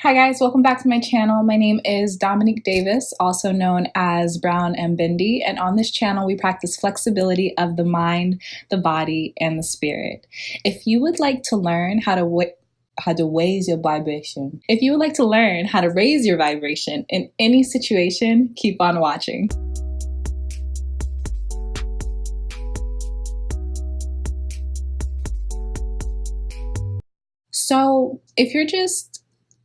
Hi guys, welcome back to my channel. My name is Dominique Davis, also known as Brown and Bindi, and on this channel we practice flexibility of the mind, the body, and the spirit. If you would like to learn how to raise your vibration, if you would like to learn how to raise your vibration in any situation, keep on watching. So if you're just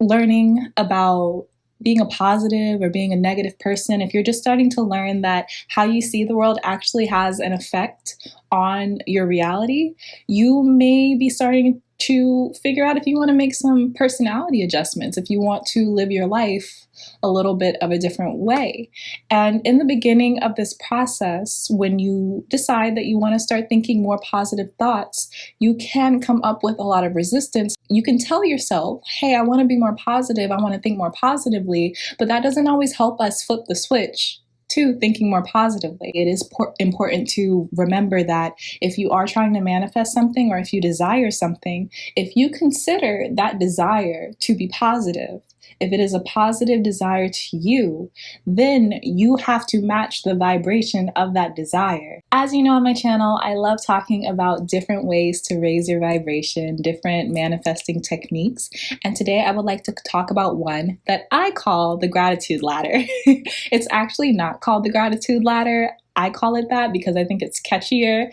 learning about being a positive or being a negative person, if you're just starting to learn that how you see the world actually has an effect on your reality, you may be starting to figure out if you want to make some personality adjustments, if you want to live your life a little bit of a different way. And in the beginning of this process, when you decide that you want to start thinking more positive thoughts, you can come up with a lot of resistance. You can tell yourself, hey, I want to be more positive, I want to think more positively, but that doesn't always help us flip the switch to thinking more positively. It is important to remember that if you are trying to manifest something or if you desire something, if you consider that desire to be positive, if it is a positive desire to you, then you have to match the vibration of that desire. As you know on my channel, I love talking about different ways to raise your vibration, different manifesting techniques. And today I would like to talk about one that I call the gratitude ladder. It's actually not called the gratitude ladder. I call it that because I think it's catchier,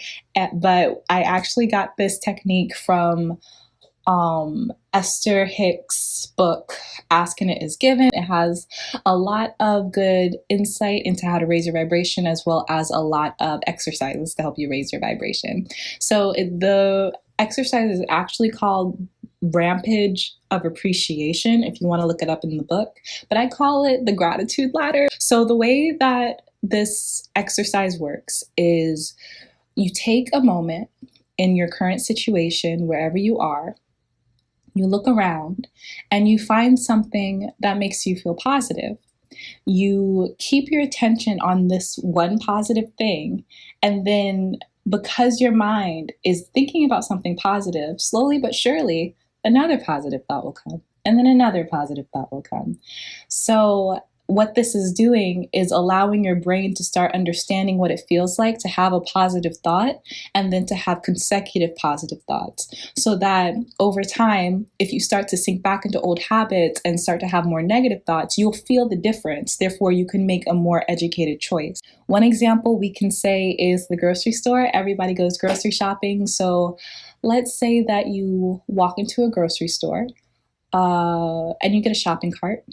but I actually got this technique from Esther Hick's book, Ask and It Is Given. It has a lot of good insight into how to raise your vibration, as well as a lot of exercises to help you raise your vibration. So the exercise is actually called Rampage of Appreciation, if you want to look it up in the book, but I call it the gratitude ladder. So the way that this exercise works is you take a moment in your current situation, wherever you are, you look around and you find something that makes you feel positive. You keep your attention on this one positive thing, and then because your mind is thinking about something positive, slowly but surely, another positive thought will come, and then another positive thought will come. So what this is doing is allowing your brain to start understanding what it feels like to have a positive thought and then to have consecutive positive thoughts, so that over time, if you start to sink back into old habits and start to have more negative thoughts, you'll feel the difference. Therefore, you can make a more educated choice. One example we can say is the grocery store. Everybody goes grocery shopping. So let's say that you walk into a grocery store and you get a shopping cart.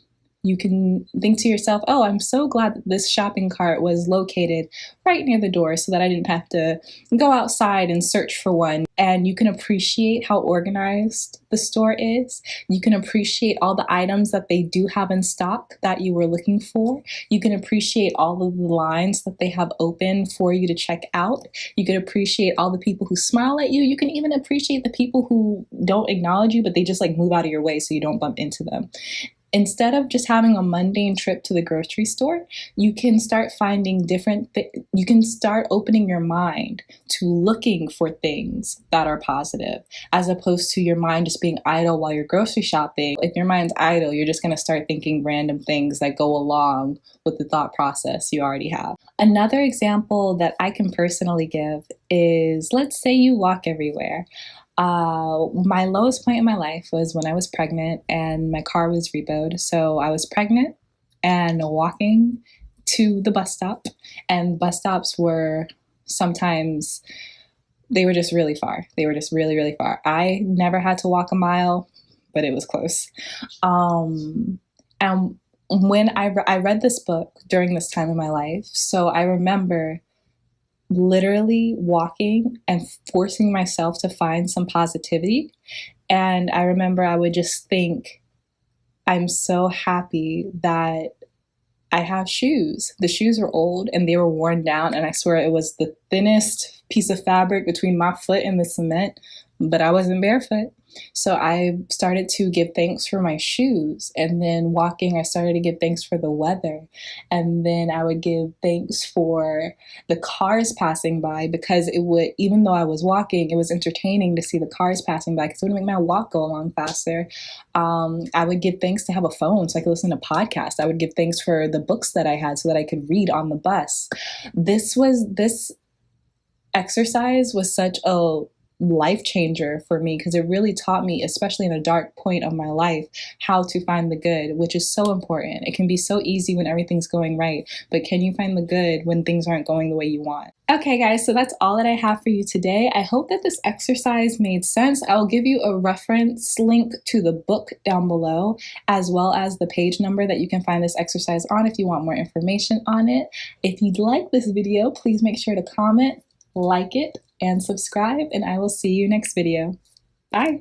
You can think to yourself, oh, I'm so glad that this shopping cart was located right near the door so that I didn't have to go outside and search for one. And you can appreciate how organized the store is. You can appreciate all the items that they do have in stock that you were looking for. You can appreciate all of the lines that they have open for you to check out. You can appreciate all the people who smile at you. You can even appreciate the people who don't acknowledge you, but they just like move out of your way so you don't bump into them. Instead of just having a mundane trip to the grocery store, you can start finding you can start opening your mind to looking for things that are positive, as opposed to your mind just being idle while you're grocery shopping. If your mind's idle, you're just going to start thinking random things that go along with the thought process you already have. Another example that I can personally give is, let's say you walk everywhere. My lowest point in my life was when I was pregnant and my car was repoed. So I was pregnant and walking to the bus stop, and bus stops were sometimes, they were just really far. They were just really, really far. I never had to walk a mile, but it was close. And when I read this book during this time in my life, so I remember literally walking and forcing myself to find some positivity. And I remember I would just think, I'm so happy that I have shoes. The shoes were old and they were worn down, and I swear it was the thinnest piece of fabric between my foot and the cement, but I wasn't barefoot. So I started to give thanks for my shoes. And then walking, I started to give thanks for the weather. And then I would give thanks for the cars passing by, because it would, even though I was walking, it was entertaining to see the cars passing by because it would make my walk go along faster. I would give thanks to have a phone so I could listen to podcasts. I would give thanks for the books that I had so that I could read on the bus. This exercise was such a life changer for me because it really taught me, especially in a dark point of my life, how to find the good, which is so important. It can be so easy when everything's going right, but can you find the good when things aren't going the way you want? Okay, guys, so that's all that I have for you today. I hope that this exercise made sense. I'll give you a reference link to the book down below, as well as the page number that you can find this exercise on if you want more information on it. If you'd like this video, please make sure to comment, like it, and subscribe, and I will see you next video. Bye.